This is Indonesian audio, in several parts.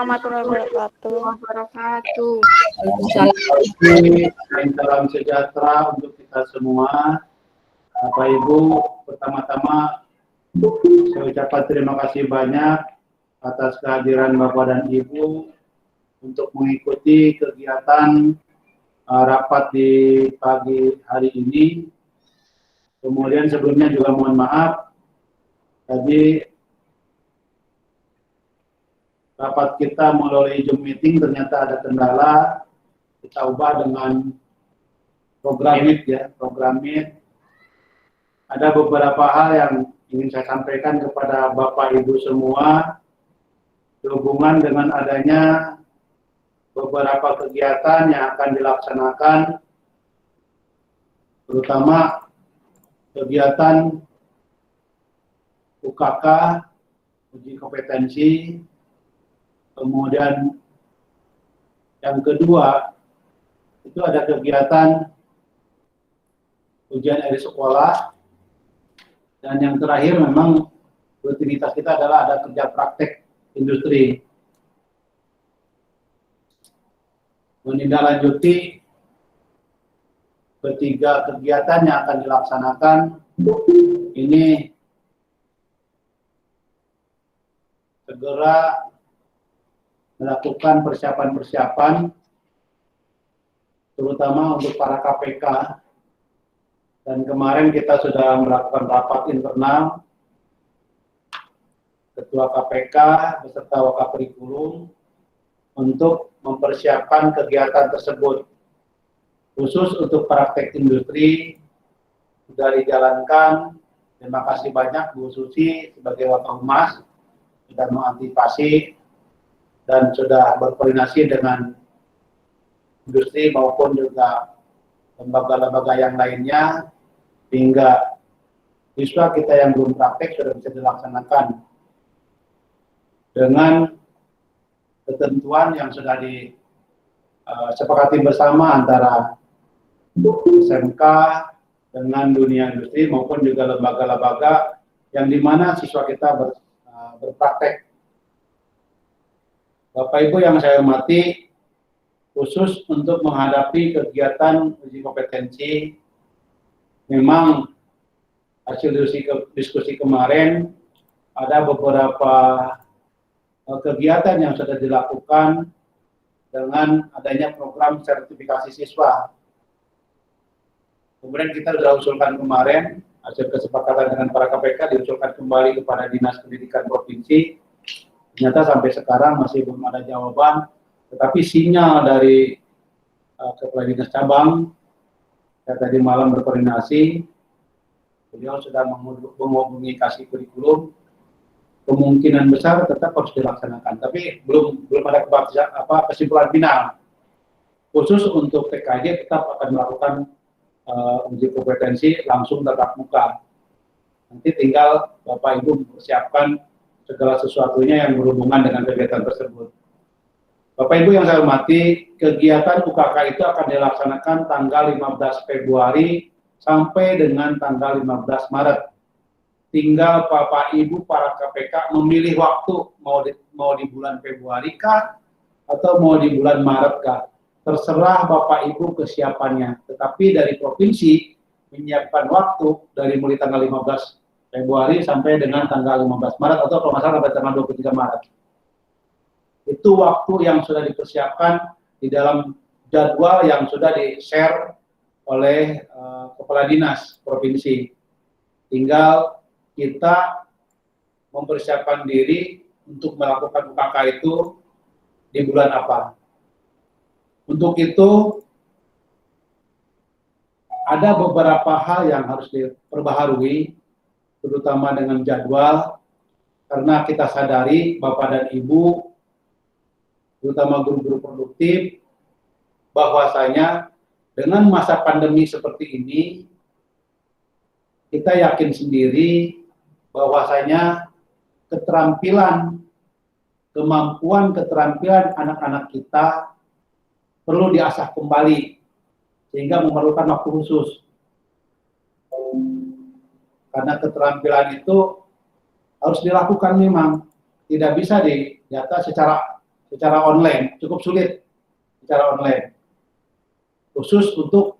warahmatullahi wabarakatuh. Salam sejahtera untuk kita semua. Bapak Ibu, pertama-tama saya ucapkan terima kasih banyak atas kehadiran Bapak dan Ibu untuk mengikuti kegiatan rapat di pagi hari ini. Kemudian sebelumnya juga mohon maaf, tadi rapat kita melalui Zoom meeting ternyata ada kendala, kita ubah dengan program Meet ya, program Meet. Ada beberapa hal yang ingin saya sampaikan kepada Bapak Ibu semua sehubungan dengan adanya beberapa kegiatan yang akan dilaksanakan, terutama kegiatan UKK, uji kompetensi, kemudian yang kedua itu ada kegiatan ujian akhir sekolah, dan yang terakhir memang rutinitas kita adalah ada kerja praktek industri. Menindaklanjuti ketiga kegiatan yang akan dilaksanakan ini segera melakukan persiapan-persiapan terutama untuk para KPK, dan kemarin kita sudah melakukan rapat internal Ketua KPK beserta Wakapurikulum untuk mempersiapkan kegiatan tersebut. Khusus untuk praktek industri sudah dijalankan. Terima kasih banyak Bu Susi sebagai Wakaphumas sudah mengantisipasi dan sudah berkoordinasi dengan industri maupun juga lembaga-lembaga yang lainnya hingga siswa kita yang belum praktek sudah bisa dilaksanakan dengan ketentuan yang sudah disepakati bersama antara SMK dengan dunia industri maupun juga lembaga-lembaga yang dimana siswa kita berpraktek. Bapak Ibu yang saya hormati, khusus untuk menghadapi kegiatan uji kompetensi, memang hasil diskusi kemarin ada beberapa kegiatan yang sudah dilakukan dengan adanya program sertifikasi siswa. Kemudian kita sudah usulkan kemarin, hasil kesepakatan dengan para KPK diusulkan kembali kepada Dinas Pendidikan Provinsi. Ternyata sampai sekarang masih belum ada jawaban, tetapi sinyal dari Kepala Dinas Cabang, saya tadi malam berkoordinasi, beliau sudah menghubungi kasih kurikulum, kemungkinan besar tetap harus dilaksanakan, tapi belum ada kesimpulan final. Khusus untuk TKJ tetap akan melakukan uji kompetensi langsung tatap muka. Nanti tinggal Bapak Ibu mempersiapkan segala sesuatunya yang berhubungan dengan kegiatan tersebut. Bapak Ibu yang saya hormati, kegiatan UKK itu akan dilaksanakan tanggal 15 Februari sampai dengan tanggal 15 Maret. Tinggal Bapak Ibu para KPK memilih waktu mau di bulan Februari kah atau mau di bulan Maret kah. Terserah Bapak Ibu kesiapannya, tetapi dari provinsi menyiapkan waktu dari mulai tanggal 15 Februari sampai dengan tanggal 15 Maret atau kalau nggak salah sampai tanggal 23 Maret. Itu waktu yang sudah dipersiapkan di dalam jadwal yang sudah di-share oleh Kepala Dinas Provinsi. Tinggal kita mempersiapkan diri untuk melakukan UKK itu di bulan apa. Untuk itu, ada beberapa hal yang harus diperbaharui, terutama dengan jadwal, karena kita sadari Bapak dan Ibu, terutama guru-guru produktif, bahwasanya dengan masa pandemi seperti ini, kita yakin sendiri bahwasanya kemampuan keterampilan anak-anak kita perlu diasah kembali, sehingga memerlukan waktu khusus. Karena keterampilan itu harus dilakukan memang, tidak bisa didata secara secara online, cukup sulit secara online. Khusus untuk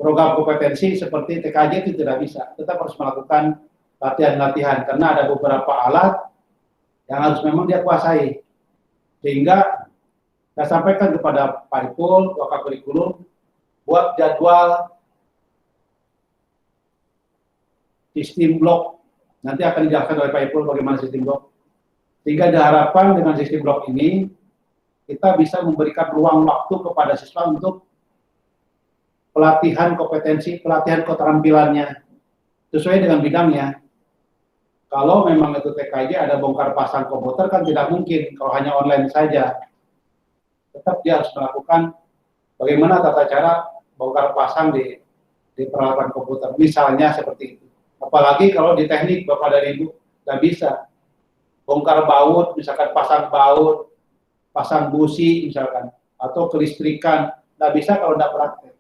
program kompetensi seperti TKJ itu tidak bisa, tetap harus melakukan latihan-latihan karena ada beberapa alat yang harus memang dia kuasai. Sehingga saya sampaikan kepada Pak Ipul, Wakil Kurikulum, buat jadwal sistem blok. Nanti akan dijelaskan oleh Pak Ipul bagaimana sistem blok. Sehingga diharapkan dengan sistem blok ini, kita bisa memberikan ruang waktu kepada siswa untuk pelatihan kompetensi, pelatihan keterampilannya, sesuai dengan bidangnya. Kalau memang itu TKJ ada bongkar pasang komputer kan tidak mungkin kalau hanya online saja. Tetap dia harus melakukan bagaimana tata cara bongkar pasang di peralatan komputer. Misalnya seperti itu. Apalagi kalau di teknik Bapak dan Ibu nggak bisa. Bongkar baut, misalkan pasang baut, pasang busi misalkan, atau kelistrikan, nggak bisa kalau nggak praktek.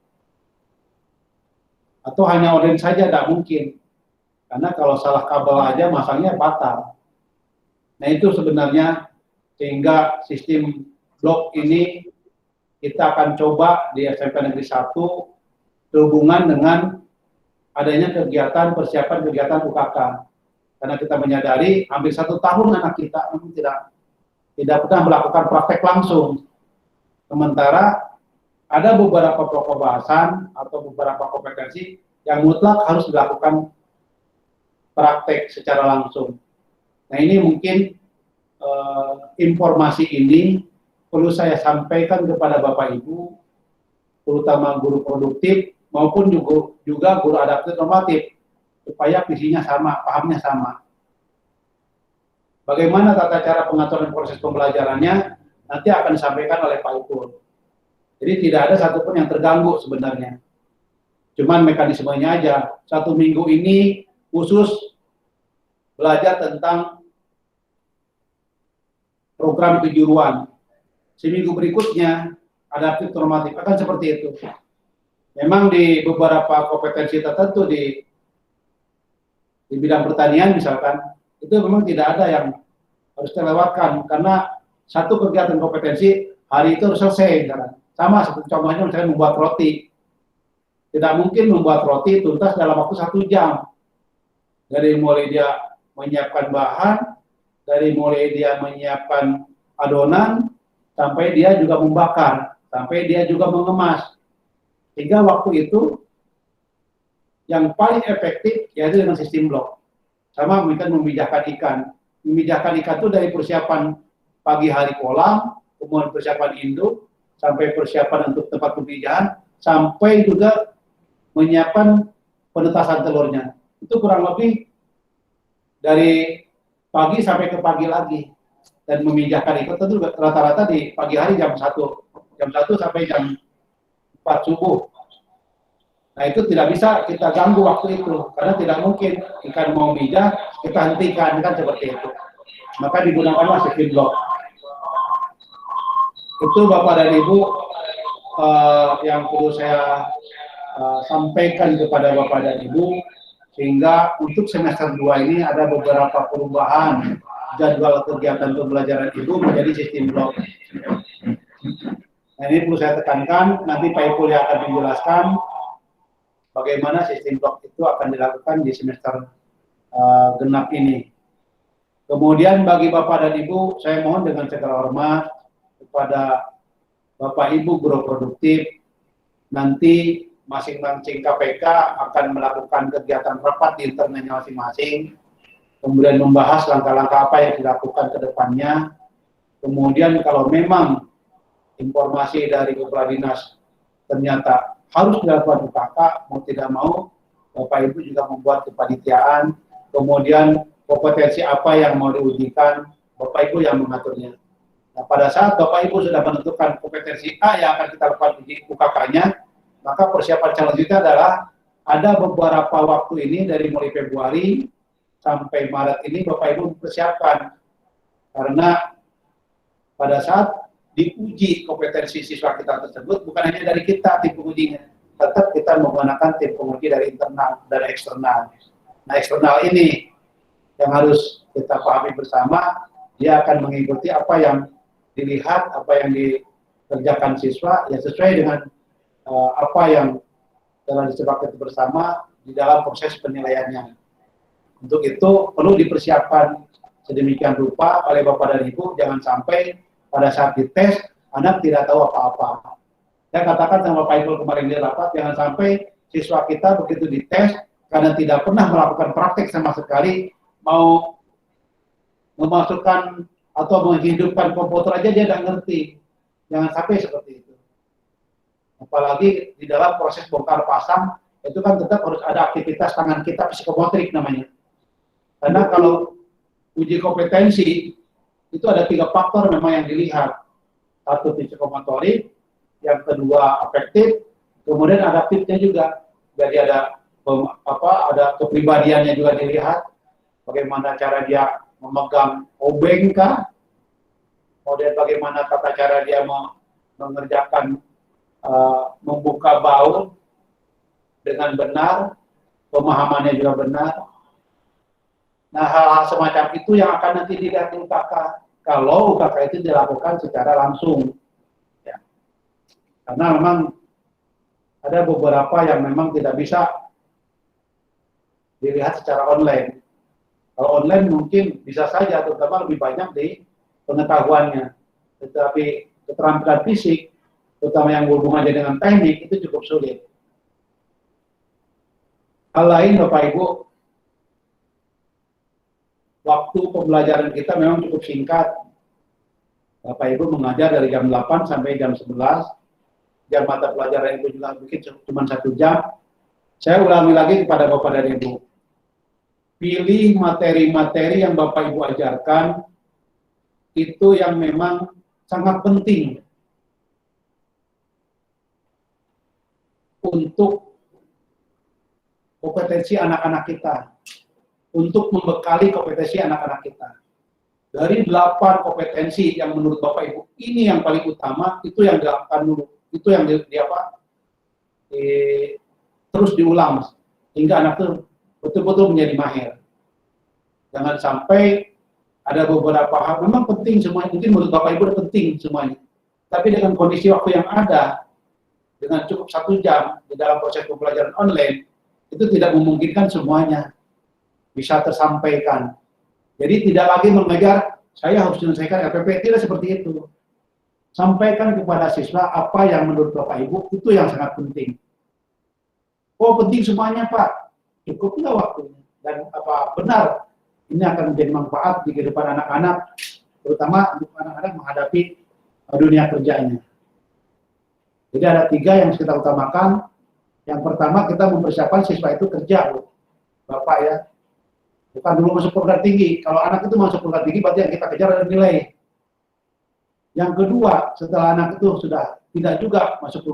Atau hanya online saja nggak mungkin. Karena kalau salah kabel aja masangnya batal. Nah itu sebenarnya sehingga sistem blok ini kita akan coba di SMP Negeri 1 sehubungan dengan adanya kegiatan persiapan kegiatan UKK. Karena kita menyadari hampir 1 tahun anak kita tidak pernah melakukan praktek langsung. Sementara ada beberapa pokok bahasan atau beberapa kompetensi yang mutlak harus dilakukan praktek secara langsung. Nah ini mungkin informasi ini perlu saya sampaikan kepada Bapak Ibu, terutama guru produktif maupun juga guru adaptif normatif, supaya visinya sama, pahamnya sama. Bagaimana tata cara pengaturan proses pembelajarannya nanti akan disampaikan oleh Pak Ipul. Jadi tidak ada satupun yang terganggu sebenarnya. Cuman mekanismenya aja. 1 minggu ini khusus belajar tentang program kejuruan. Seminggu berikutnya adaptif normatif akan seperti itu. Memang di beberapa kompetensi tertentu di bidang pertanian misalkan, itu memang tidak ada yang harus terlewatkan karena satu kegiatan kompetensi hari itu harus selesai. Sama seperti contohnya misalnya membuat roti. Tidak mungkin membuat roti tuntas dalam waktu 1 jam. Dari mulai dia menyiapkan bahan, dari mulai dia menyiapkan adonan, sampai dia juga membakar, sampai dia juga mengemas. Sehingga waktu itu yang paling efektif yaitu dengan sistem blok. Sama mungkin memijahkan ikan. Memijahkan ikan itu dari persiapan pagi hari kolam, kemudian persiapan induk, sampai persiapan untuk tempat pemijahan, sampai juga menyiapkan penetasan telurnya. Itu kurang lebih dari pagi sampai ke pagi lagi. Dan memijahkan itu tentu rata-rata di pagi hari jam 1 sampai jam 4 subuh. Nah itu tidak bisa kita ganggu waktu itu, karena tidak mungkin ikan mau mijah, kita hentikan, kan seperti itu. Maka digunakanlah sistem blok. Itu Bapak dan Ibu yang perlu saya sampaikan kepada Bapak dan Ibu, sehingga untuk semester 2 ini ada beberapa perubahan jadwal kegiatan pembelajaran Ibu menjadi sistem blok. Nah ini perlu saya tekankan, nanti Pak Ipul yang akan menjelaskan bagaimana sistem blok itu akan dilakukan di semester genap ini. Kemudian bagi Bapak dan Ibu, saya mohon dengan segala hormat kepada Bapak Ibu guru produktif, nanti masing-masing KPK akan melakukan kegiatan rapat di internalnya masing-masing, kemudian membahas langkah-langkah apa yang dilakukan ke depannya. Kemudian kalau memang informasi dari Kepala Dinas ternyata harus dilakukan UKK, mau tidak mau, Bapak Ibu juga membuat kepanitiaan, kemudian kompetensi apa yang mau diujikan, Bapak Ibu yang mengaturnya. Nah, pada saat Bapak Ibu sudah menentukan kompetensi A yang akan kita lakukan uji UKK-nya, maka persiapan selanjutnya adalah ada beberapa waktu ini dari mulai Februari sampai Maret ini Bapak Ibu mempersiapkan. Karena pada saat diuji kompetensi siswa kita tersebut, bukan hanya dari kita tim pengujinya, tetap kita menggunakan tim penguji dari internal dan eksternal. Nah, eksternal ini yang harus kita pahami bersama, dia akan mengikuti apa yang dilihat, apa yang dikerjakan siswa, ya sesuai dengan apa yang telah disepakati bersama di dalam proses penilaiannya. Untuk itu perlu dipersiapkan sedemikian rupa oleh Bapak dan Ibu, jangan sampai pada saat dites anak tidak tahu apa-apa. Saya katakan sama Bapak Ibu kemarin di rapat, jangan sampai siswa kita begitu dites karena tidak pernah melakukan praktek sama sekali, mau memasukkan atau menghidupkan komputer aja dia tidak ngerti. Jangan sampai seperti itu. Apalagi di dalam proses bongkar pasang, itu kan tetap harus ada aktivitas tangan kita, psikomotorik namanya. Karena kalau uji kompetensi, itu ada 3 faktor memang yang dilihat. Satu psikomotorik, yang kedua afektif, kemudian adaptifnya juga. Jadi ada kepribadiannya juga dilihat, bagaimana cara dia memegang obeng kah, kemudian bagaimana tata cara dia mengerjakan membuka baut dengan benar, pemahamannya juga benar. Nah, hal-hal semacam itu yang akan nanti dilihat di UKK kalau UKK itu dilakukan secara langsung. Ya. Karena memang ada beberapa yang memang tidak bisa dilihat secara online. Kalau online mungkin bisa saja, terutama lebih banyak di pengetahuannya. Tetapi keterampilan fisik, terutama yang berhubungan dengan teknik, itu cukup sulit. Hal lain, Bapak Ibu, waktu pembelajaran kita memang cukup singkat. Bapak Ibu mengajar dari jam 8 sampai jam 11. Jam mata pelajaran itu juga mungkin cuma 1 jam. Saya ulangi lagi kepada Bapak dan Ibu. Pilih materi-materi yang Bapak Ibu ajarkan, itu yang memang sangat penting untuk kompetensi anak-anak kita, untuk membekali kompetensi anak-anak kita. Dari 8 kompetensi yang menurut Bapak Ibu ini yang paling utama, itu yang dilakukan dulu, itu yang terus diulang hingga anak itu betul-betul menjadi mahir. Jangan sampai ada beberapa hal memang penting semuanya, mungkin menurut Bapak Ibu penting semuanya, tapi dengan kondisi waktu yang ada, dengan cukup 1 jam di dalam proses pembelajaran online, itu tidak memungkinkan semuanya bisa tersampaikan. Jadi tidak lagi mengejar, saya harus menyelesaikan LPP, tidak seperti itu. Sampaikan kepada siswa apa yang menurut Bapak Ibu, itu yang sangat penting. Oh penting semuanya Pak, cukup nggak waktunya? Dan apa benar ini akan menjadi manfaat di kehidupan anak-anak, terutama untuk anak-anak menghadapi dunia kerjanya. Jadi ada 3 yang kita utamakan. Yang pertama kita mempersiapkan siswa itu kerja, Bapak ya. Bukan dulu masuk perguruan tinggi. Kalau anak itu masuk perguruan tinggi, berarti yang kita kejar adalah nilai. Yang kedua, setelah anak itu sudah tidak juga masuk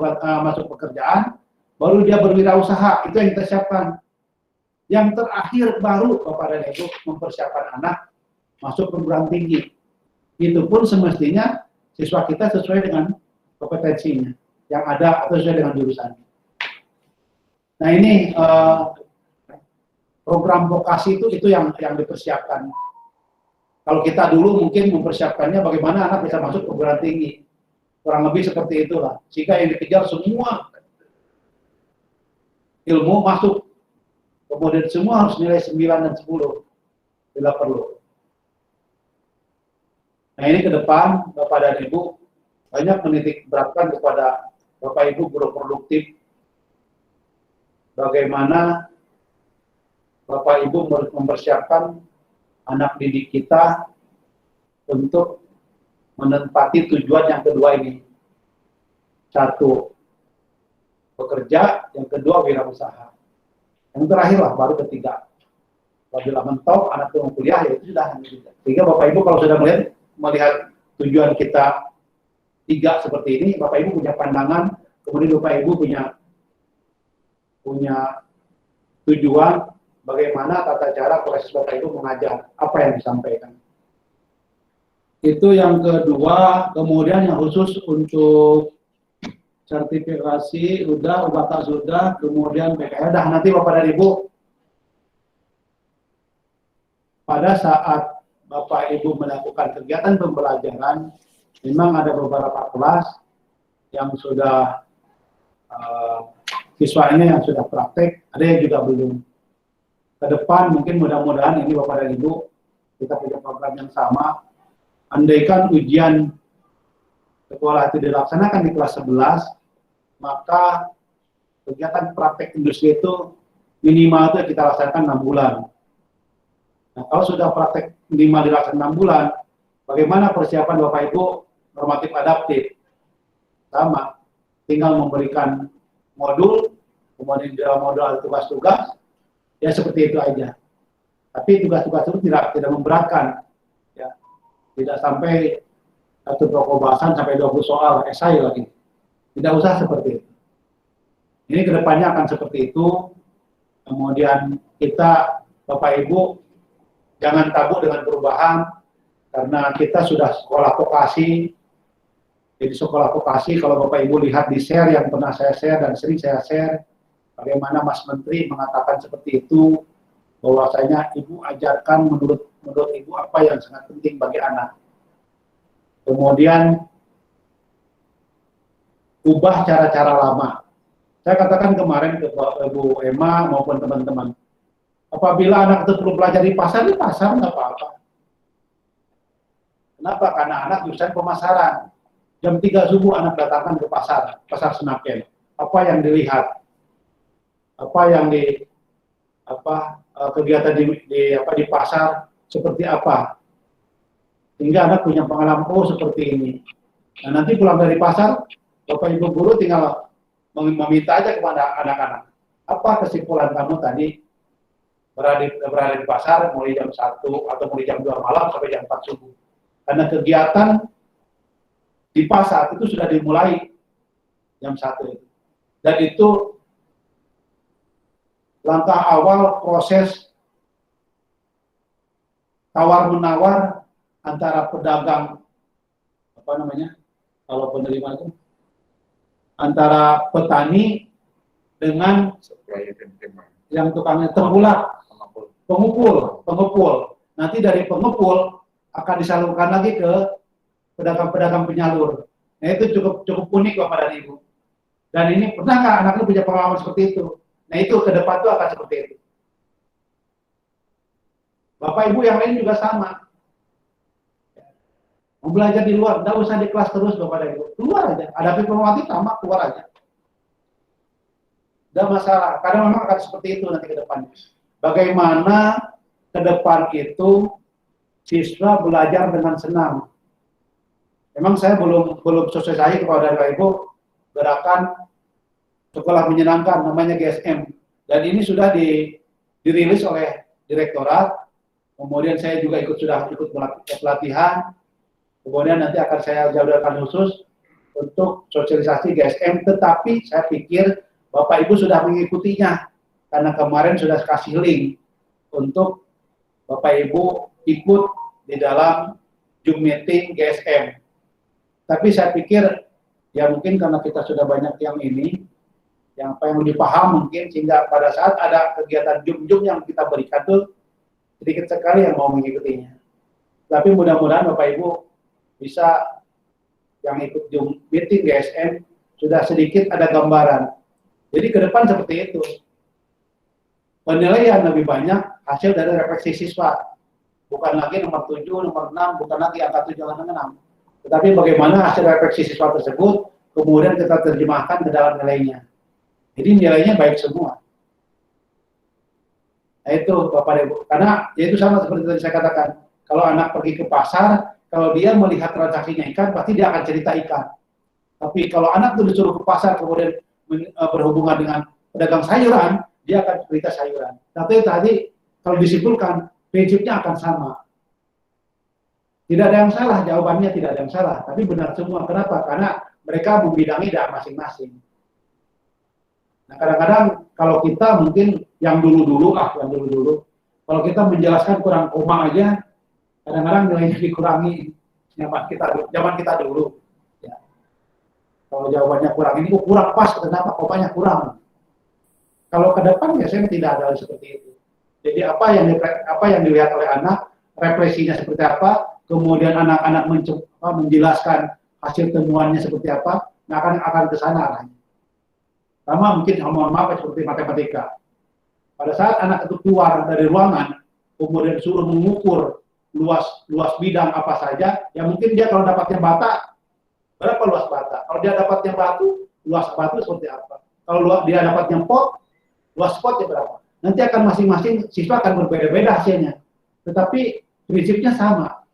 pekerjaan, baru dia berwirausaha, itu yang kita siapkan. Yang terakhir baru Bapak dan Ibu mempersiapkan anak masuk perguruan tinggi. Itu pun semestinya siswa kita sesuai dengan kompetensinya yang ada atau sesuai dengan jurusannya. Nah ini program vokasi itu yang dipersiapkan. Kalau kita dulu mungkin mempersiapkannya bagaimana anak bisa masuk perguruan tinggi, kurang lebih seperti itulah. Sehingga yang dikejar semua ilmu masuk, kemudian semua harus nilai 9 dan 10 bila perlu. Nah ini ke depan Bapak dan Ibu banyak menitik beratkan kepada Bapak Ibu guru produktif, bagaimana Bapak Ibu mempersiapkan anak didik kita untuk menempati tujuan yang kedua ini. 1, bekerja, yang kedua wirausaha. Yang terakhir lah, baru ketiga. Apabila mentok, anak itu mau kuliah, ya itu sudah. Sehingga Bapak Ibu kalau sudah melihat tujuan kita 3 seperti ini, Bapak Ibu punya pandangan, kemudian Bapak Ibu punya tujuan, bagaimana tata cara proses Bapak Ibu mengajar, apa yang disampaikan. Itu yang kedua. Kemudian yang khusus untuk sertifikasi, udah, UKK sudah, kemudian PKL, nanti Bapak dan Ibu pada saat Bapak Ibu melakukan kegiatan pembelajaran, memang ada beberapa kelas yang sudah siswanya yang sudah praktek, ada yang juga belum. Ke depan mungkin mudah-mudahan ini Bapak dan Ibu, kita punya program yang sama. Andaikan ujian sekolah itu dilaksanakan di kelas 11, maka kegiatan praktek industri itu minimal itu kita laksanakan 6 bulan. Nah, kalau sudah praktek minimal dilaksanakan 6 bulan, bagaimana persiapan Bapak Ibu normatif adaptif? Sama, tinggal memberikan modul, kemudian di dalam modul ada tugas-tugas, ya seperti itu aja. Tapi tugas-tugas itu tidak memberatkan, ya. Tidak sampai satu pokok bahasan sampai 20 soal esai lagi. Tidak usah seperti itu. Ini kedepannya akan seperti itu. Kemudian kita, Bapak Ibu, jangan takut dengan perubahan, karena kita sudah sekolah vokasi. Jadi sekolah vokasi, kalau Bapak Ibu lihat di share yang pernah saya share dan sering saya share, bagaimana Mas Menteri mengatakan seperti itu, bahwasanya Ibu ajarkan menurut Ibu apa yang sangat penting bagi anak. Kemudian ubah cara-cara lama. Saya katakan kemarin ke Bu Emma maupun teman-teman, apabila anak itu perlu belajar di pasar nggak apa-apa. Kenapa? Karena anak jurusan pemasaran. Jam 3 subuh anak datangkan ke pasar Senaken. Apa yang dilihat? Apa yang kegiatan di pasar seperti apa? Sehingga anak punya pengalaman, oh seperti ini. Nah, nanti pulang dari pasar, Bapak Ibu guru tinggal meminta aja kepada anak-anak, apa kesimpulan kamu tadi berada di pasar mulai jam 1 atau mulai jam 2 malam sampai jam 4 subuh. Karena kegiatan di pasar itu sudah dimulai jam 1 itu. Dan itu langkah awal proses tawar-menawar antara pedagang, kalau penerima itu, antara petani dengan yang tukangnya tergulak, pengepul. Nanti dari pengepul akan disalurkan lagi ke pedagang-pedagang penyalur. Nah, itu cukup unik Bapak dan Ibu. Dan ini pernah nggak anaknya punya pengalaman seperti itu? Nah, itu ke depan itu akan seperti itu. Bapak Ibu yang lain juga sama. Mau belajar di luar, nggak usah di kelas terus Bapak dan Ibu. Keluar aja, ada normatif sama, keluar aja. Nggak masalah, karena memang akan seperti itu nanti ke depannya. Bagaimana ke depan itu siswa belajar dengan senang. Memang saya belum selesai kepada Bapak Ibu gerakan sekolah menyenangkan namanya GSM, dan ini sudah dirilis oleh direktorat. Kemudian saya juga sudah ikut pelatihan. Kemudian nanti akan saya jadwalkan khusus untuk sosialisasi GSM, tetapi saya pikir Bapak Ibu sudah mengikutinya karena kemarin sudah kasih link untuk Bapak Ibu ikut di dalam Zoom meeting GSM. Tapi saya pikir ya mungkin karena kita sudah banyak yang lebih paham mungkin, sehingga pada saat ada kegiatan Zoom yang kita berikan tuh sedikit sekali yang mau mengikutinya. Tapi mudah-mudahan Bapak Ibu bisa yang ikut Zoom meeting GSM sudah sedikit ada gambaran. Jadi ke depan seperti itu. Penilaian lebih banyak hasil dari refleksi siswa. Bukan lagi nomor 7, nomor 6, bukan lagi angka 7, angka 6. Tetapi bagaimana hasil refleksi siswa tersebut kemudian kita terjemahkan ke dalam nilainya. Jadi nilainya baik semua. Nah itu Bapak Ibu. Karena ya itu sama seperti tadi saya katakan. Kalau anak pergi ke pasar, kalau dia melihat transaksinya ikan, pasti dia akan cerita ikan. Tapi kalau anak itu disuruh ke pasar, kemudian berhubungan dengan pedagang sayuran, dia akan cerita sayuran. Tapi tadi, kalau disimpulkan, prinsipnya akan sama. Tidak ada yang salah, jawabannya tidak ada yang salah. Tapi benar semua. Kenapa? Karena mereka membidangi dalam masing-masing. Nah, kadang-kadang kalau kita mungkin yang dulu-dulu, kalau kita menjelaskan kurang koma aja, kadang-kadang nilainya dikurangi zaman kita dulu. Ya. Kalau jawabannya kurang ini kurang pas, kenapa komanya kurang? Kalau ke depan biasanya tidak ada seperti itu. Jadi apa yang dilihat oleh anak represinya seperti apa, kemudian anak-anak menjelaskan hasil temuannya seperti apa, nah akan ke sana arahnya. Sama mungkin mohon maaf seperti matematika. Pada saat anak itu keluar dari ruangan, kemudian suruh mengukur luas bidang apa saja, ya mungkin dia kalau dapatnya bata, berapa luas bata? Kalau dia dapatnya batu, luas batu seperti apa? Kalau dia dapatnya pot, luas potnya berapa? Nanti akan masing-masing siswa akan berbeda-beda hasilnya. Tetapi prinsipnya sama.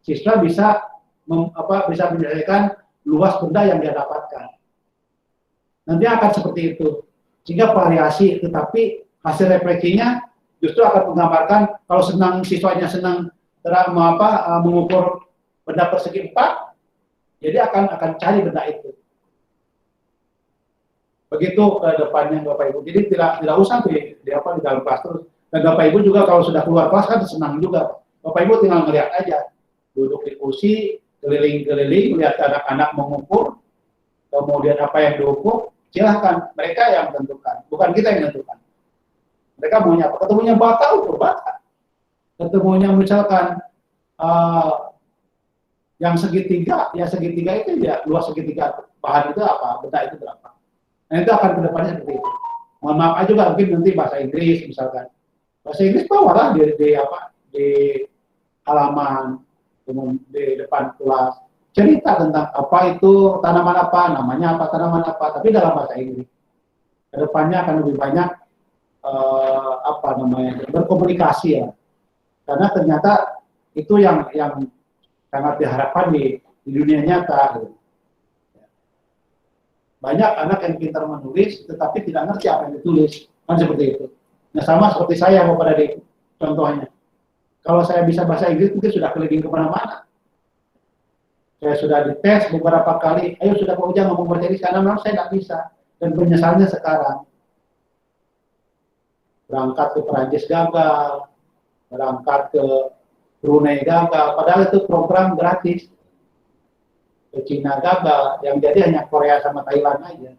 Siswa bisa menyelesaikan luas benda yang dia dapatkan. Nanti akan seperti itu. Sehingga variasi, tetapi hasil refleksinya justru akan menggambarkan kalau siswanya senang mengukur benda persegi 4, jadi akan cari benda itu. Begitu ke depannya Bapak Ibu. Jadi tidak usah di dalam kelas terus. Dan Bapak Ibu juga kalau sudah keluar kelas kan senang juga. Bapak Ibu tinggal melihat aja. Duduk di kursi, keliling-keliling, melihat anak-anak mengukur, kemudian apa yang diukur, silahkan. Mereka yang menentukan, bukan kita yang menentukan. Mereka maunya apa? Ketemunya bata, ukur bata. Ketemunya misalkan yang segitiga itu ya luas segitiga bahan itu apa, benda itu berapa. Nah itu akan kedepannya seperti itu. Mohon maaf aja juga mungkin nanti bahasa Inggris misalkan. Bahasa Inggris bawalah di halaman di depan kelas cerita tentang apa itu tanaman apa, namanya apa tanaman apa, tapi dalam bahasa Inggris. Kedepannya akan lebih banyak berkomunikasi ya. Karena ternyata itu yang sangat diharapkan di dunia nyata. Gitu. Banyak anak yang pintar menulis, tetapi tidak ngerti apa yang ditulis. Kan seperti itu. Nah sama seperti saya, Bapak Adik, contohnya. Kalau saya bisa bahasa Inggris, mungkin sudah keliling kemana-mana. Saya sudah dites beberapa kali, ayo sudah Pak Ujang ngomong bahasa Inggris, karena memang saya nggak bisa. Dan penyesalnya sekarang. Berangkat ke Perancis gagal, berangkat ke Brunei gagal, padahal itu program gratis. Ke Cina gagal, yang jadi hanya Korea sama Thailand aja.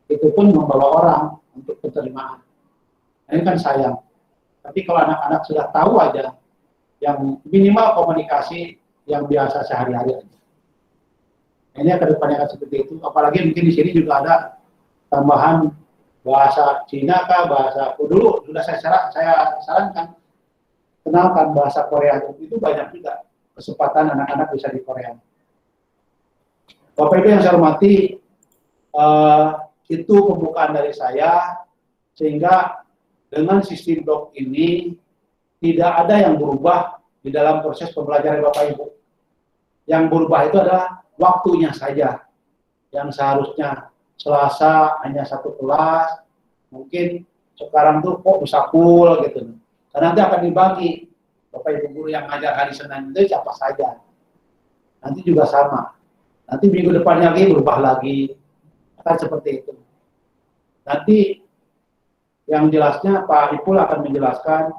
Itu pun membawa orang untuk penerimaan. Nah, ini kan sayang. Tapi kalau anak-anak sudah tahu aja, yang minimal komunikasi yang biasa sehari-hari aja. Nah, ini ke depannya akan seperti itu. Apalagi mungkin di sini juga ada tambahan bahasa Cina kah, bahasa dulu sudah saya sarankan kenalkan bahasa Korea itu banyak juga kesempatan anak-anak bisa di Korea. Bapak Ibu yang saya hormati, itu pembukaan dari saya, sehingga dengan sistem blok ini tidak ada yang berubah di dalam proses pembelajaran Bapak Ibu. Yang berubah itu adalah waktunya saja, yang seharusnya Selasa hanya satu kelas, mungkin sekarang tuh kok bisa full gitu. Karena nanti akan dibagi, Bapak Ibu guru yang ngajar hari Senin itu siapa saja. Nanti juga sama. Nanti minggu depannya lagi berubah lagi, akan seperti itu. Nanti yang jelasnya Pak Ipul akan menjelaskan,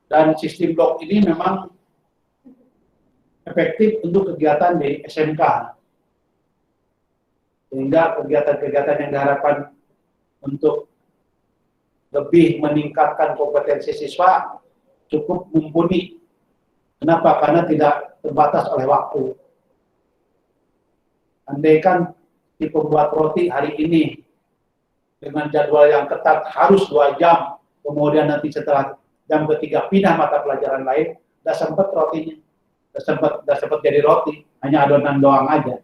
dan sistem blok ini memang efektif untuk kegiatan di SMK. Sehingga kegiatan-kegiatan yang diharapkan untuk lebih meningkatkan kompetensi siswa cukup mumpuni. Kenapa? Karena tidak terbatas oleh waktu. Andaikan si pembuat roti hari ini dengan jadwal yang ketat harus 2 jam, kemudian nanti setelah jam ketiga pindah mata pelajaran lain, udah sempat rotinya, udah sempat jadi roti, hanya adonan doang aja.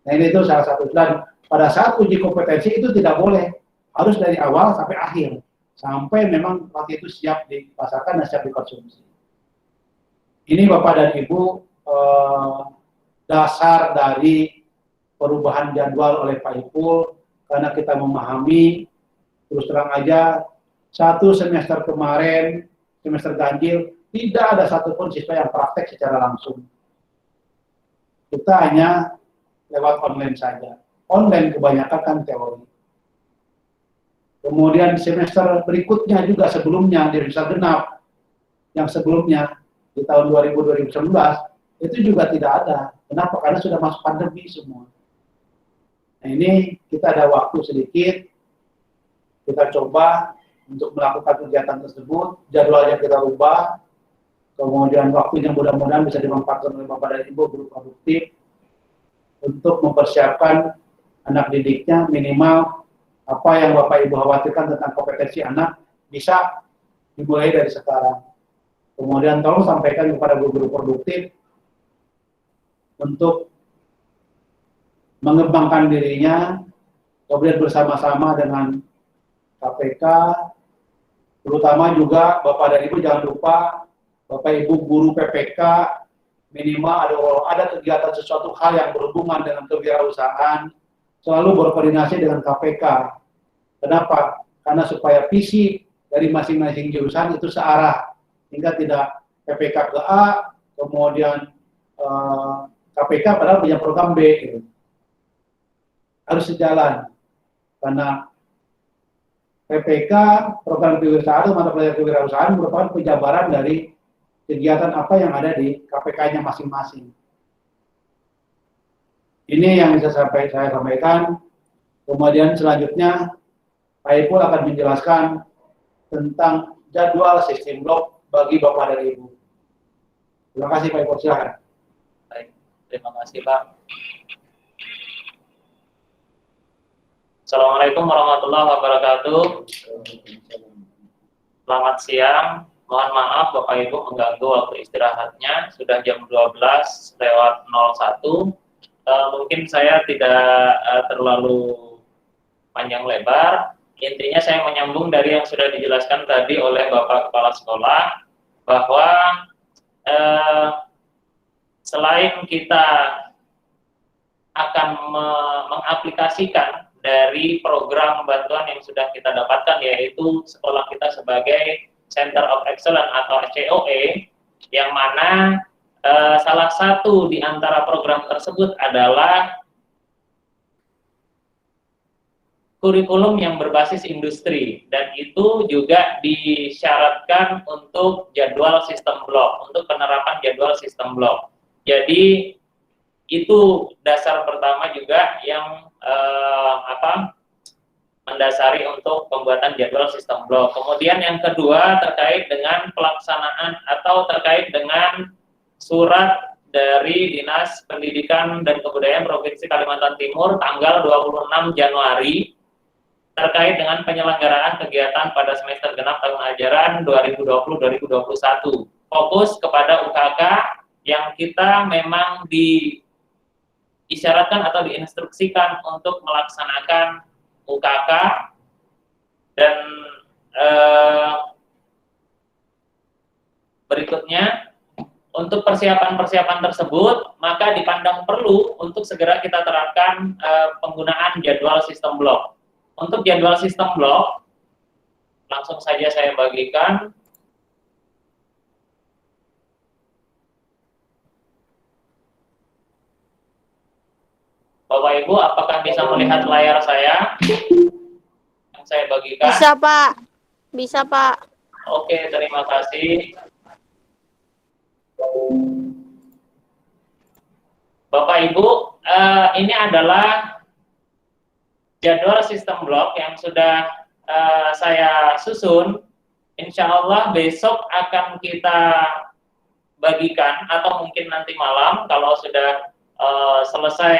Nah ini itu salah satu. Dan pada saat uji kompetensi itu tidak boleh, harus dari awal sampai akhir, sampai memang roti itu siap dipasarkan dan siap dikonsumsi. Ini Bapak dan Ibu dasar dari perubahan jadwal oleh Pak Ipul, karena kita memahami, terus terang aja, 1 semester kemarin, semester ganjil, tidak ada satupun siswa yang praktek secara langsung. Kita hanya lewat online saja. Online kebanyakan kan teori. Kemudian semester berikutnya juga sebelumnya, di semester genap, yang sebelumnya, di tahun 2019, itu juga tidak ada. Kenapa? Karena sudah masuk pandemi semua. Nah ini kita ada waktu sedikit, kita coba untuk melakukan kegiatan tersebut, jadwalnya kita ubah, kemudian waktunya mudah-mudahan bisa dimanfaatkan oleh Bapak dan Ibu guru produktif untuk mempersiapkan anak didiknya, minimal apa yang Bapak Ibu khawatirkan tentang kompetensi anak bisa dimulai dari sekarang. Kemudian tolong sampaikan kepada guru-guru produktif untuk mengembangkan dirinya, kemudian bersama-sama dengan KPK, terutama juga Bapak dan Ibu jangan lupa, Bapak Ibu guru PPK, minimal ada kegiatan sesuatu hal yang berhubungan dengan kewirausahaan, selalu berkoordinasi dengan KPK. Kenapa? Karena supaya visi dari masing-masing jurusan itu searah, sehingga tidak PPK ke A, kemudian KPK padahal punya program B, gitu. Harus sejalan, karena PPK, program kewirausahaan, mata pelajaran kewirausahaan merupakan penjabaran dari kegiatan apa yang ada di KPK-nya masing-masing. Ini yang bisa saya sampaikan. Kemudian selanjutnya, Pak Ipul akan menjelaskan tentang jadwal sistem blok bagi Bapak dan Ibu. Terima kasih Pak Ipul, silakan. Baik, terima kasih Pak. Assalamualaikum warahmatullahi wabarakatuh. Selamat siang. Mohon maaf Bapak Ibu mengganggu waktu istirahatnya. Sudah jam 12:01. Mungkin saya tidak terlalu panjang lebar. Intinya saya menyambung dari yang sudah dijelaskan tadi oleh Bapak Kepala Sekolah, bahwa selain kita akan mengaplikasikan dari program bantuan yang sudah kita dapatkan, yaitu sekolah kita sebagai Center of Excellence atau COE, yang mana salah satu di antara program tersebut adalah kurikulum yang berbasis industri, dan itu juga disyaratkan untuk jadwal sistem blok, untuk penerapan jadwal sistem blok. Jadi itu dasar pertama juga yang mendasari untuk pembuatan jadwal sistem blok. Kemudian yang kedua terkait dengan pelaksanaan atau terkait dengan surat dari Dinas Pendidikan dan Kebudayaan Provinsi Kalimantan Timur tanggal 26 Januari terkait dengan penyelenggaraan kegiatan pada semester genap tahun ajaran 2020-2021. Fokus kepada UKK yang kita memang diisyaratkan atau diinstruksikan untuk melaksanakan UKK, dan berikutnya untuk persiapan-persiapan tersebut maka dipandang perlu untuk segera kita terapkan penggunaan jadwal sistem blok. Untuk jadwal sistem blok langsung saja saya bagikan. Bapak Ibu, apakah bisa melihat layar saya yang saya bagikan? Bisa Pak, bisa Pak. Oke, terima kasih. Bapak Ibu, ini adalah jadwal sistem blok yang sudah saya susun. Insya Allah besok akan kita bagikan, atau mungkin nanti malam kalau sudah selesai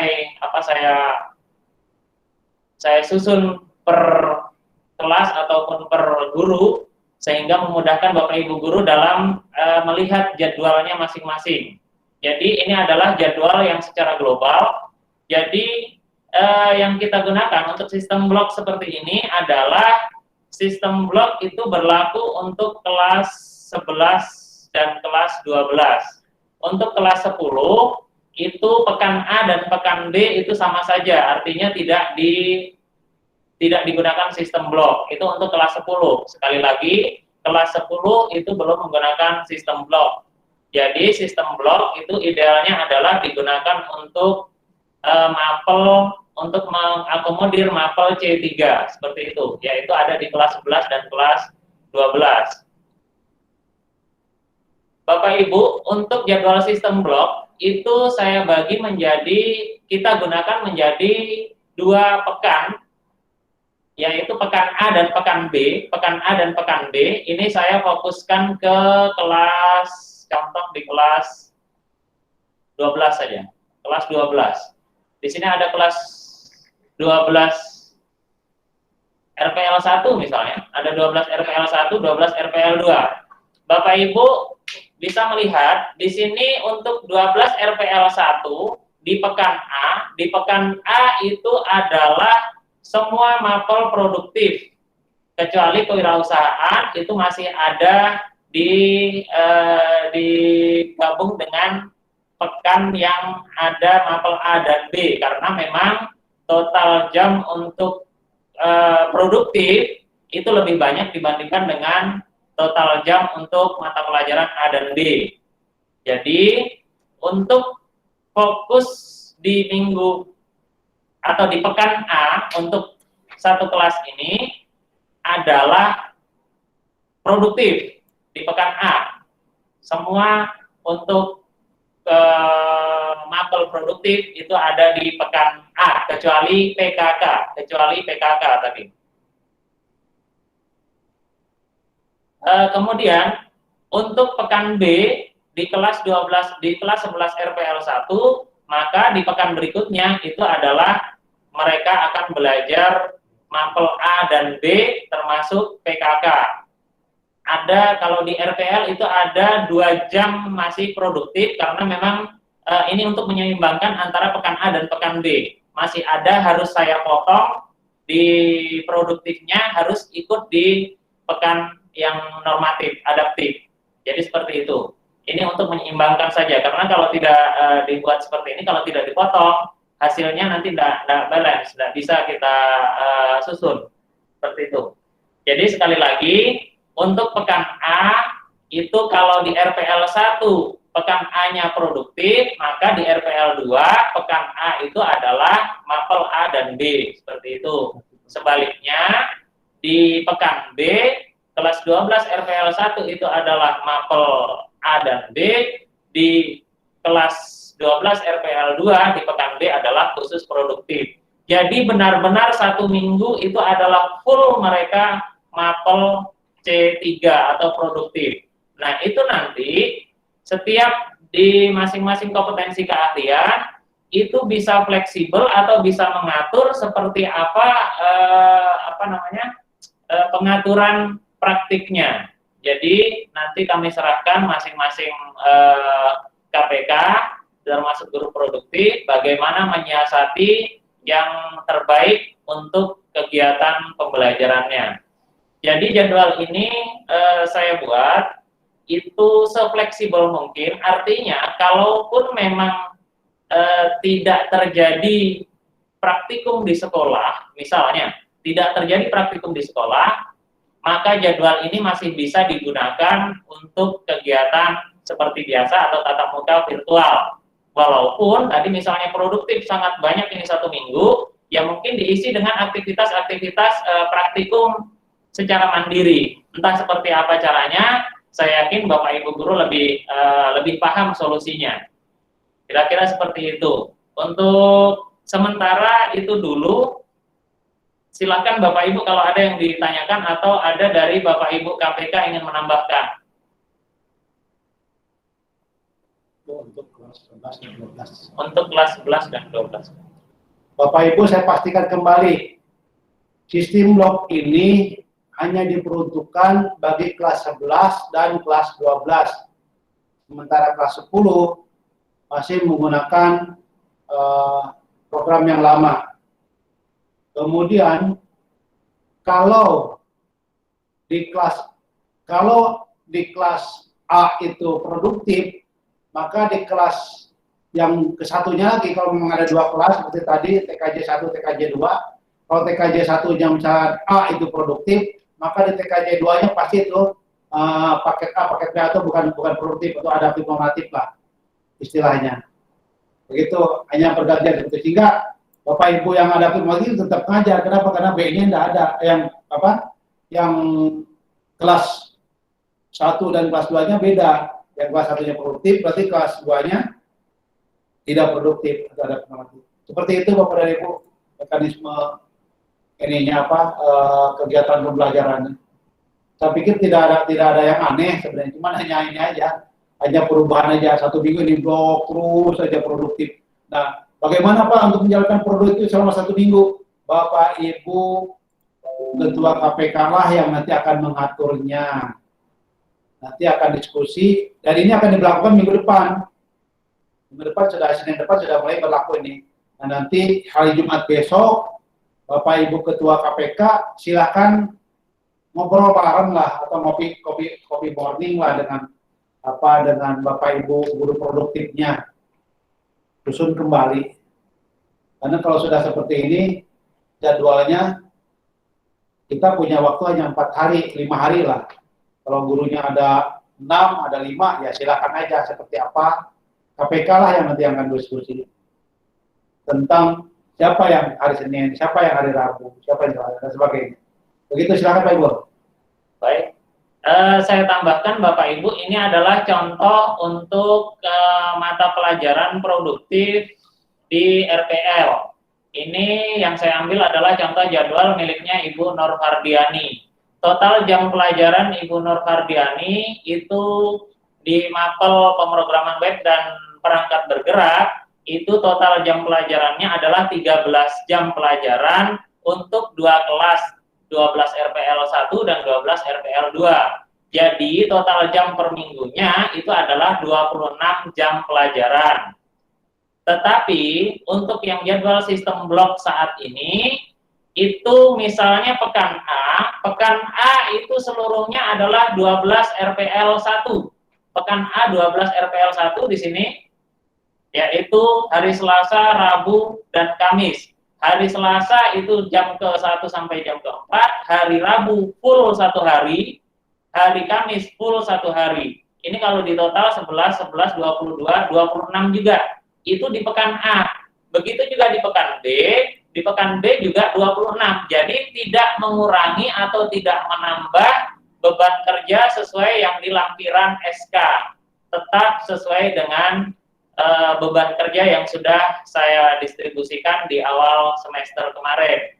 saya susun per kelas ataupun per guru, sehingga memudahkan Bapak Ibu guru dalam melihat jadwalnya masing-masing. Jadi ini adalah jadwal yang secara global. Jadi yang kita gunakan untuk sistem blok seperti ini adalah sistem blok itu berlaku untuk kelas 11 dan kelas 12. Untuk kelas 10 itu pekan A dan pekan B itu sama saja, artinya tidak digunakan sistem blok. Itu untuk kelas 10. Sekali lagi, kelas 10 itu belum menggunakan sistem blok. Jadi sistem blok itu idealnya adalah digunakan untuk mapel, untuk mengakomodir mapel C3 seperti itu, yaitu ada di kelas 11 dan kelas 12. Bapak Ibu, untuk jadwal sistem blok itu saya bagi menjadi, kita gunakan menjadi 2 pekan, yaitu pekan A dan pekan B. Pekan A dan pekan B ini saya fokuskan ke kelas contoh di kelas 12 saja. Kelas 12. Di sini ada kelas 12 RPL 1 misalnya. Ada 12 RPL 1, 12 RPL 2. Bapak Ibu bisa melihat di sini untuk 12 RPL 1 di pekan A. Di pekan A itu adalah semua mapel produktif. Kecuali kewirausahaan itu masih ada digabung dengan pekan yang ada mapel A dan B, karena memang total jam untuk produktif itu lebih banyak dibandingkan dengan total jam untuk mata pelajaran A dan B. Jadi untuk fokus di minggu atau di pekan A untuk satu kelas ini adalah produktif di pekan A. Semua untuk mapel produktif itu ada di pekan A, kecuali PKK tadi. Kemudian untuk pekan B di kelas 12 di kelas 11 RPL 1, maka di pekan berikutnya itu adalah mereka akan belajar mapel A dan B termasuk PKK. Ada kalau di RPL itu ada 2 jam masih produktif karena memang ini untuk menyeimbangkan antara pekan A dan pekan B. Masih ada harus saya potong di produktifnya, harus ikut di pekan yang normatif, adaptif. Jadi seperti itu. Ini untuk menyeimbangkan saja, karena kalau tidak dibuat seperti ini, kalau tidak dipotong, hasilnya nanti tidak balance, tidak bisa kita susun. Seperti itu. Jadi sekali lagi, untuk pekan A, itu kalau di RPL 1, pekan A-nya produktif, maka di RPL 2, pekan A itu adalah mapel A dan B. Seperti itu. Sebaliknya, di pekan B, kelas 12 RPL 1 itu adalah mapel A dan B, di kelas 12 RPL 2 di pekan B adalah khusus produktif. Jadi benar-benar 1 minggu itu adalah full mereka mapel C3 atau produktif. Nah, itu nanti setiap di masing-masing kompetensi keahlian itu bisa fleksibel atau bisa mengatur seperti apa pengaturan praktiknya. Jadi nanti kami serahkan masing-masing KPK termasuk guru produktif bagaimana menyiasati yang terbaik untuk kegiatan pembelajarannya. Jadi jadwal ini saya buat itu sefleksibel mungkin, artinya kalaupun memang tidak terjadi praktikum di sekolah, misalnya tidak terjadi praktikum di sekolah, maka jadwal ini masih bisa digunakan untuk kegiatan seperti biasa atau tatap muka virtual. Walaupun tadi misalnya produktif sangat banyak ini 1 minggu, ya mungkin diisi dengan aktivitas-aktivitas praktikum secara mandiri. Entah seperti apa caranya, saya yakin Bapak Ibu guru lebih paham solusinya. Kira-kira seperti itu. Untuk sementara itu dulu. Silakan Bapak Ibu kalau ada yang ditanyakan atau ada dari Bapak Ibu KPK ingin menambahkan. Untuk kelas 11 dan 12. Untuk kelas 11 dan 12. Bapak Ibu saya pastikan kembali, sistem blok ini hanya diperuntukkan bagi kelas 11 dan kelas 12. Sementara kelas 10 masih menggunakan program yang lama. Kemudian kalau di kelas A itu produktif, maka di kelas yang kesatunya lagi kalau memang ada 2 kelas seperti tadi TKJ 1, TKJ 2, kalau TKJ 1 jam saat A itu produktif, maka di TKJ 2-nya pasti itu paket A, paket B atau bukan produktif atau adaptif normatif lah istilahnya. Begitu, hanya pergantian seperti itu. Sehingga Bapak Ibu yang adaptif normatif tetap ngajar. Kenapa? Karena B-nya tidak ada. Yang kelas 1 dan kelas 2-nya beda. Yang kelas 1-nya produktif, berarti kelas 2-nya tidak produktif atau adaptif normatif. Seperti itu Bapak dan Ibu mekanisme kegiatan pembelajarannya. Saya pikir tidak ada yang aneh sebenarnya, cuma hanya ini aja. hanya perubahan aja 1 minggu ini blok terus saja produktif. Nah, bagaimana Pak untuk menjalankan produktif selama 1 minggu? Bapak Ibu Ketua KPK lah yang nanti akan mengaturnya. Nanti akan diskusi dan ini akan diberlakukan minggu depan. Minggu depan Senin depan sudah mulai berlaku ini. Nah, nanti hari Jumat besok Bapak Ibu Ketua KPK silakan ngobrol bareng lah atau kopi morning lah dengan Bapak Ibu guru produktifnya, susun kembali. Karena kalau sudah seperti ini jadwalnya kita punya waktu hanya 4 hari, 5 hari lah. Kalau gurunya ada 6, ada 5, ya silakan aja seperti apa. KPK lah yang nanti akan diskusi tentang siapa yang hari Senin, siapa yang hari Rabu, siapa yang dan sebagainya. Begitu, silakan Pak Ibu. Baik, saya tambahkan Bapak Ibu, ini adalah contoh untuk mata pelajaran produktif di RPL. Ini yang saya ambil adalah contoh jadwal miliknya Ibu Nur Hardiani. Total jam pelajaran Ibu Nur Hardiani itu di mapel pemrograman web dan perangkat bergerak, itu total jam pelajarannya adalah 13 jam pelajaran untuk 2 kelas, 12 RPL 1 dan 12 RPL 2. Jadi total jam per minggunya itu adalah 26 jam pelajaran. Tetapi untuk yang jadwal sistem blok saat ini, itu misalnya pekan A itu seluruhnya adalah 12 RPL 1. Pekan A 12 RPL 1 di sini, yaitu hari Selasa, Rabu, dan Kamis. Hari Selasa itu jam ke-1 sampai jam ke-4, hari Rabu full 1 hari, hari Kamis full 1 hari. Ini kalau di total 11, 11, 22, 26 juga. Itu di pekan A. Begitu juga di pekan B. Di pekan B juga 26. Jadi tidak mengurangi atau tidak menambah beban kerja sesuai yang di lampiran SK. Tetap sesuai dengan beban kerja yang sudah saya distribusikan di awal semester kemarin,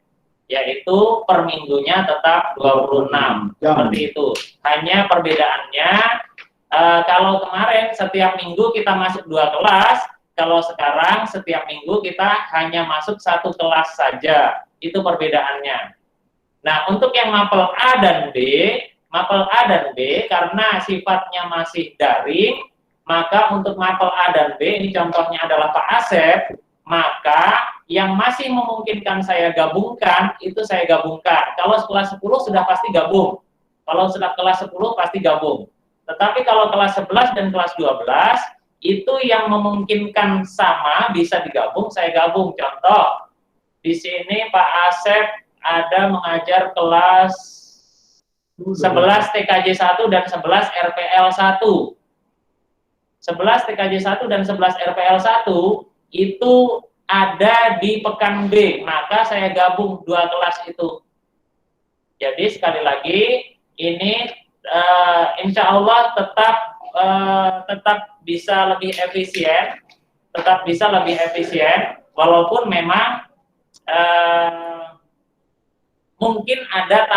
yaitu per minggunya tetap 26. Seperti itu. Hanya perbedaannya, kalau kemarin setiap minggu kita masuk 2 kelas, kalau sekarang setiap minggu kita hanya masuk 1 kelas saja. Itu perbedaannya. Nah, untuk yang mapel A dan B karena sifatnya masih daring, maka untuk mapel A dan B, ini contohnya adalah Pak Asep, maka yang masih memungkinkan saya gabungkan, itu saya gabungkan. Kalau kelas 10 sudah pasti gabung. Kalau sudah kelas 10 pasti gabung. Tetapi kalau kelas 11 dan kelas 12, itu yang memungkinkan sama bisa digabung, saya gabung. Contoh, di sini Pak Asep ada mengajar kelas 11 TKJ 1 dan 11 RPL 1. 11 TKJ 1 dan 11 RPL 1 itu ada di pekan B, maka saya gabung 2 kelas itu. Jadi sekali lagi, ini insya Allah tetap bisa lebih efisien, walaupun memang mungkin ada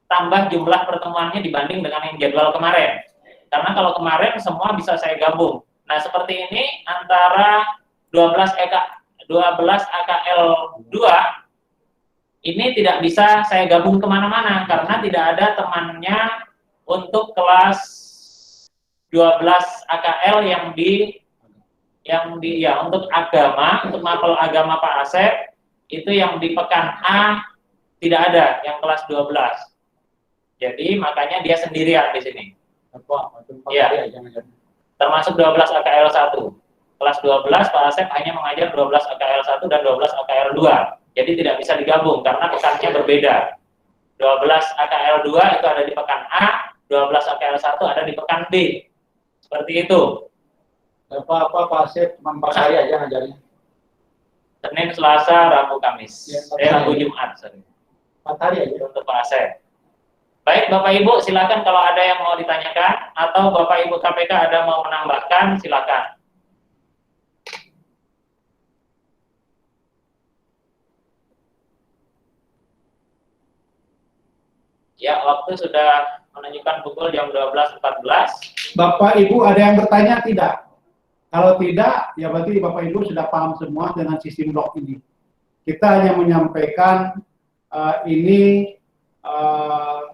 tambah jumlah pertemuannya dibanding dengan yang jadwal kemarin. Karena kalau kemarin semua bisa saya gabung. Nah, seperti ini antara 12 AKL 2 ini tidak bisa saya gabung kemana-mana karena tidak ada temannya untuk kelas 12 AKL untuk agama, untuk mapel agama Pak Asep, itu yang di pekan A tidak ada yang kelas 12. Jadi makanya dia sendirian di sini. Ya, termasuk 12 AKL 1. Kelas 12 Pak Asep hanya mengajar 12 AKL 1 dan 12 AKL 2. Jadi tidak bisa digabung karena pekannya berbeda. 12 AKL 2 itu ada di pekan A, 12 AKL 1 ada di pekan B. Seperti itu. Pak Asep cuma 4 hari aja ngajarnya. Senin, Selasa, Rabu, Kamis. Rabu, Jumat. 4 hari aja untuk Pak Asep. Baik, Bapak Ibu, silakan kalau ada yang mau ditanyakan atau Bapak Ibu KPK ada mau menambahkan, silakan. Ya, waktu sudah menunjukkan pukul jam 12.14. Bapak Ibu ada yang bertanya tidak? Kalau tidak, ya berarti Bapak Ibu sudah paham semua dengan sistem blok ini. Kita hanya menyampaikan ini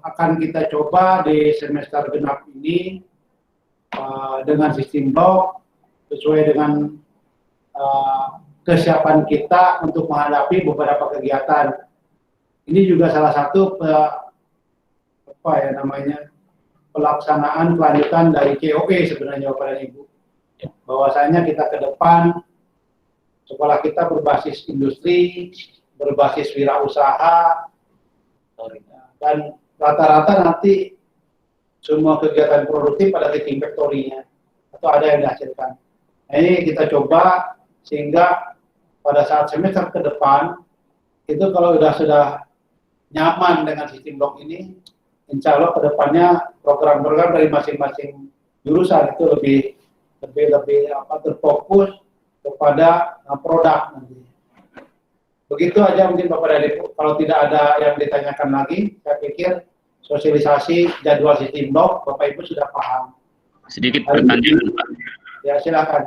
akan kita coba di semester genap ini dengan sistem blok sesuai dengan kesiapan kita untuk menghadapi beberapa kegiatan. Ini juga salah satu pelaksanaan kelanjutan dari COE sebenarnya Bapak dan Ibu. Bahwasanya kita ke depan sekolah kita berbasis industri, berbasis wirausaha, dan rata-rata nanti semua kegiatan produktif pada titik factory-nya atau ada yang dihasilkan. Nah, ini kita coba sehingga pada saat semester ke depan itu kalau sudah nyaman dengan sistem blok ini, insya Allah ke depannya program-program dari masing-masing jurusan itu lebih terfokus kepada produk nanti. Begitu aja mungkin Bapak dan Ibu. Kalau tidak ada yang ditanyakan lagi, saya pikir sosialisasi jadwal sistem blok Bapak Ibu sudah paham. Sedikit pertanyaan, Pak. Ya, silakan.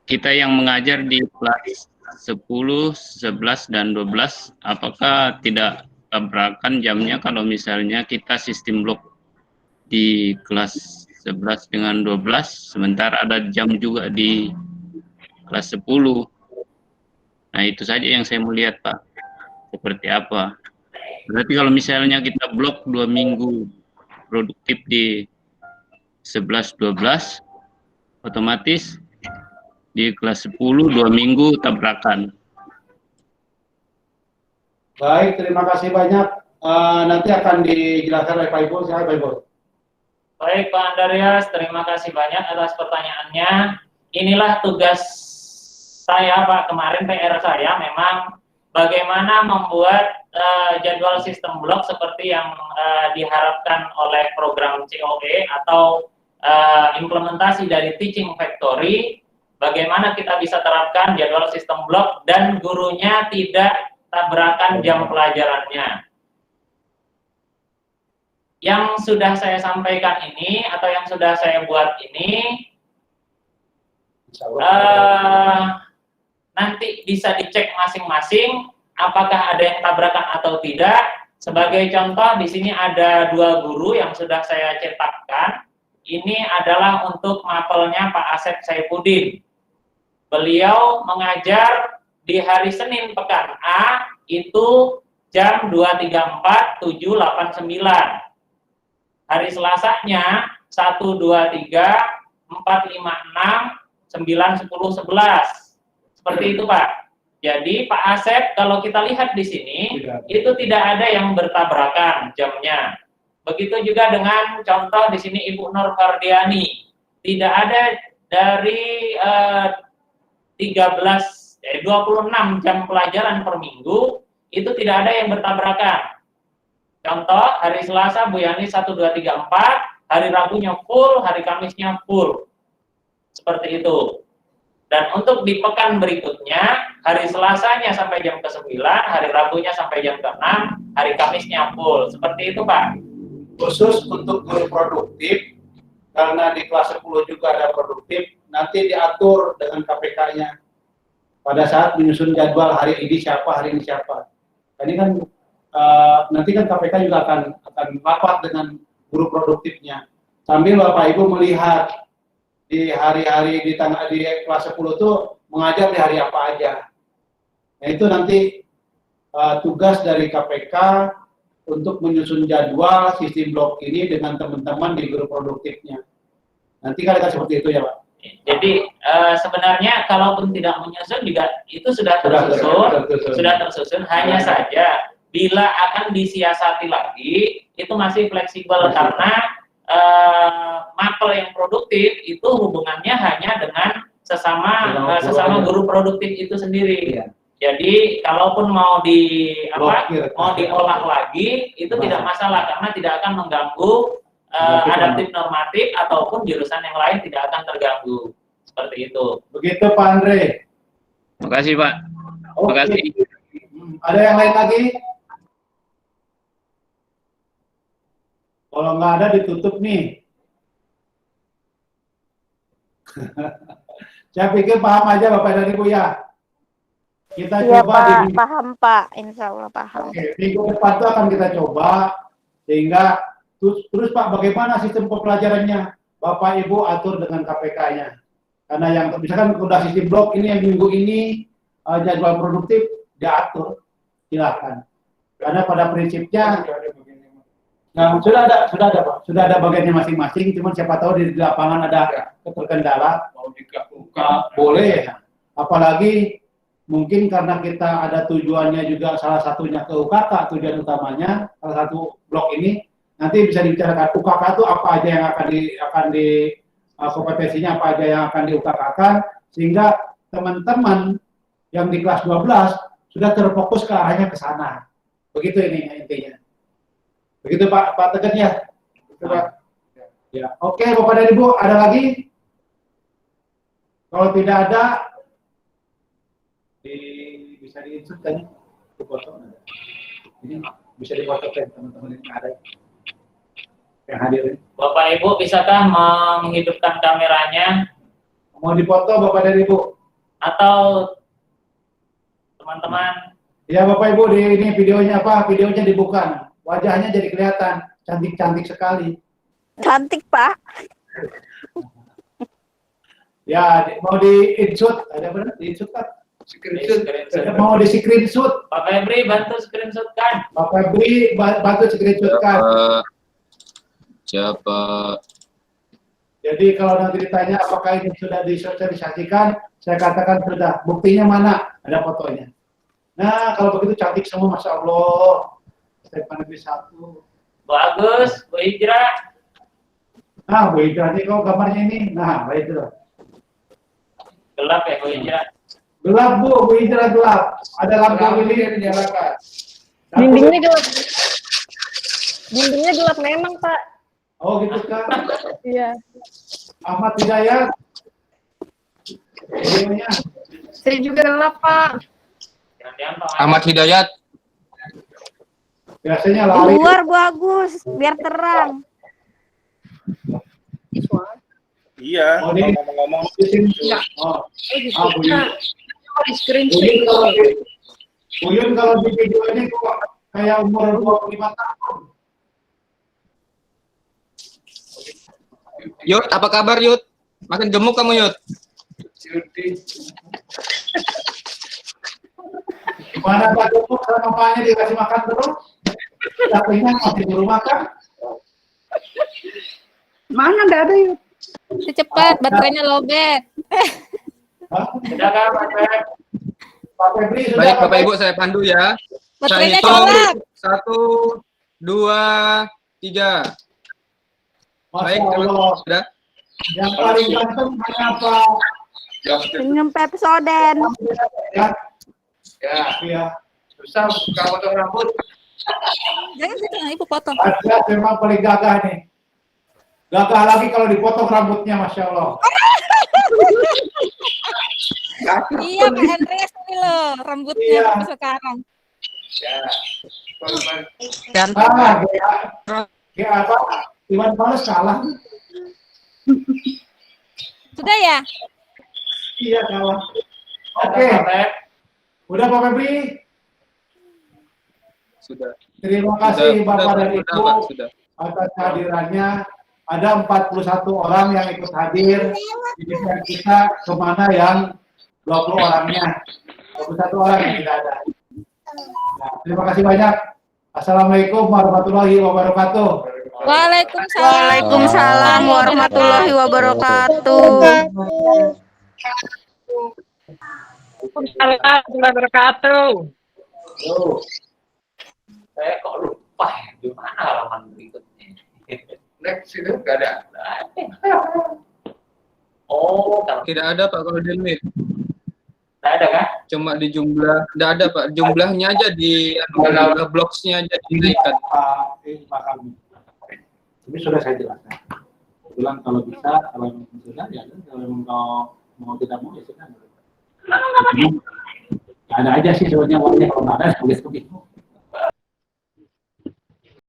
Kita yang mengajar di kelas 10, 11, dan 12, apakah tidak tabrakan jamnya kalau misalnya kita sistem blok di kelas 11 dengan 12, sementara ada jam juga di kelas 10. Nah, itu saja yang saya mau lihat, Pak. Seperti apa? Berarti kalau misalnya kita blok 2 minggu produktif di 11, 12, otomatis di kelas 10, 2 minggu tabrakan. Baik, terima kasih banyak. Nanti akan dijelaskan oleh Pak Ibu. Saya Pak Ibu. Baik Pak Andreas, terima kasih banyak atas pertanyaannya. Inilah tugas saya Pak, kemarin PR saya memang bagaimana membuat jadwal sistem blok seperti yang diharapkan oleh program COE atau implementasi dari Teaching Factory, bagaimana kita bisa terapkan jadwal sistem blok dan gurunya tidak tabrakan jam pelajarannya. Yang sudah saya sampaikan ini atau yang sudah saya buat ini nanti bisa dicek masing-masing apakah ada yang tabrakan atau tidak. Sebagai contoh di sini ada 2 guru yang sudah saya cetakkan. Ini adalah untuk mapelnya Pak Asep Saifuddin. Beliau mengajar di hari Senin pekan A itu jam 2.34, 7.89. Hari Selasanya 1, 2, 3, 4, 5, 6, 9, 10, 11. Seperti itu Pak. Jadi Pak Asep kalau kita lihat di sini itu tidak ada yang bertabrakan jamnya. Begitu juga dengan contoh di sini Ibu Nur Fardiani. Tidak ada dari 26 jam pelajaran per minggu itu tidak ada yang bertabrakan. Contoh, hari Selasa Bu Yani 1, 2, 3, 4, hari Rabunya full, hari Kamisnya full. Seperti itu. Dan untuk di pekan berikutnya, hari Selasanya sampai jam ke-9, hari Rabunya sampai jam ke-6, hari Kamisnya full. Seperti itu Pak. Khusus untuk guru produktif, karena di kelas 10 juga ada produktif, nanti diatur dengan KPK-nya. Pada saat menyusun jadwal hari ini siapa. Ini kan nanti kan KPK juga akan rapat dengan guru produktifnya. Sambil Bapak Ibu melihat di hari-hari di kelas 10 itu mengajar di hari apa aja. Nah itu nanti tugas dari KPK untuk menyusun jadwal sistem blok ini dengan teman-teman di guru produktifnya. Nanti kan seperti itu ya Pak. Jadi sebenarnya kalaupun tidak menyusun juga itu sudah tersusun. Hanya saja bila akan disiasati lagi itu masih fleksibel karena mapel yang produktif itu hubungannya hanya dengan sesama guru produktif itu sendiri. Iya. Jadi kalaupun mau diolah lagi itu tidak masalah karena tidak akan mengganggu adaptif normatif ataupun jurusan yang lain tidak akan terganggu. Seperti itu. Begitu Pak Andre. Terima kasih Pak. Terima kasih. Ada yang lain lagi? Kalau nggak ada ditutup nih. Saya pikir paham aja Bapak dan Ibu ya. Kita Iya coba Pak, di paham Pak. Insya Allah paham. Oke, minggu depan itu akan kita coba sehingga terus Pak, bagaimana sistem pembelajarannya? Bapak Ibu atur dengan KPK-nya. Karena yang misalkan udah sistem blok ini yang minggu ini jadwal produktif diatur, silakan. Karena pada prinsipnya sudah ada Pak, sudah ada bagiannya masing-masing. Cuman siapa tahu di lapangan ada keterkendala, mau dibuka boleh. Apalagi mungkin karena kita ada tujuannya juga salah satunya ke UKK, tujuan utamanya salah satu blok ini nanti bisa dibicarakan UKK itu apa aja yang akan di kompetensinya apa aja yang akan di UKK-kan sehingga teman-teman yang di kelas 12 sudah terfokus ke arahnya ke sana. Begitu ini intinya. Begitu Pak Tegan ya. Ya, oke Bapak dan Ibu, ada lagi? Kalau tidak ada bisa diinsert kan? Dipotong. Ini bisa dipotong teman-teman yang ada yang hadir. Bapak Ibu bisakah menghidupkan kameranya? Mau dipoto Bapak dan Ibu? Atau teman-teman? Ya Bapak Ibu, ini videonya apa? Videonya dibuka. Wajahnya jadi kelihatan cantik-cantik sekali. Cantik Pak. Ya, mau di insert, ada benar di insert kan? Screenshot. Mau di screenshot. Pak Febri bantu screenshot kan? Pak Febri bantu screenshot kan? Siapa? Jadi kalau nanti ditanya apakah ini sudah disosialisasikan, saya katakan sudah. Buktinya mana? Ada fotonya. Nah, kalau begitu cantik semua, Masya Allah. Stepan lebih satu. Bagus, Bu Hijrah. Nah, Bu Hijrah ini kok gambarnya ini. Nah, baik itu. Gelap ya Bu Hijrah. Gelap Bu Hijrah gelap. Ada lampu ini yang dinyalakan. Dindingnya gelap. Dindingnya gelap memang Pak. Oh gitu kan? Iya. Ahmad Hidayat. Videonya. Saya juga gelap Pak. Jangan-jangan Pak Ahmad Hidayat. Biasanya Di lari. luar Bu Agus, biar terang. Iya, Oh, ini ngomong-ngomong di sini. Oh, Bu Yun kalau di video ini kok kayak umur 25 tahun. Yud, apa kabar Yud? Makin gemuk kamu Yud. Gimana Pak Joko sama mamanya dikasih makan terus? Tapi masih di rumah kan? Mana nggak ada yuk? Cepat, baterainya lobet. Sudah kan Pak Febri? Pak Febri sudah. Baik Bapak Ibu, saya pandu ya. Baterainya Saya hitung. colok. 1, 2, 3. Baik, Masya terima Allah. kasih. Sudah. Yang paling ganteng apa? Senyum Pepsodent. Ya, ya, iya. susah kalau potong rambut. Jangan situ, Ibu potong. Ada memang paling gagah nih. Gagah lagi kalau dipotong rambutnya, Masya Allah. Iya, Pak Andreas ini loh, rambutnya Iya. sampai sekarang. Ya, Ah, kayak apa? Iwan Fals kalah. Sudah ya? Iya, kalah. Sudah, Oke, Pak Feb. udah Pak Febri. Sudah. Terima kasih Bapak dan sudah, Ibu Pak, sudah. atas kehadirannya. Ada 41 orang yang ikut hadir. Jadi kita kemana yang 20 orangnya. 21 orang yang tidak ada. Nah, terima kasih banyak. Assalamualaikum warahmatullahi wabarakatuh. Waalaikumsalam. Waalaikumsalam warahmatullahi wabarakatuh. Saya kok lupa ya, gimana halaman berikutnya? next itu nggak ada. Oh, kalau Tidak ada Pak kalau di limit. tidak ada kan? Cuma di jumlah. Tidak ada Pak. Jumlahnya aja di jumlah blocksnya aja dinaikkan. Pak kami. Ini sudah saya jelaskan. Bilang kalau bisa, kalau memang sudah ya, kalau memang mau tidak mau ya sudah. Ada aja sih sebenarnya uangnya kalau nggak ada, begitu.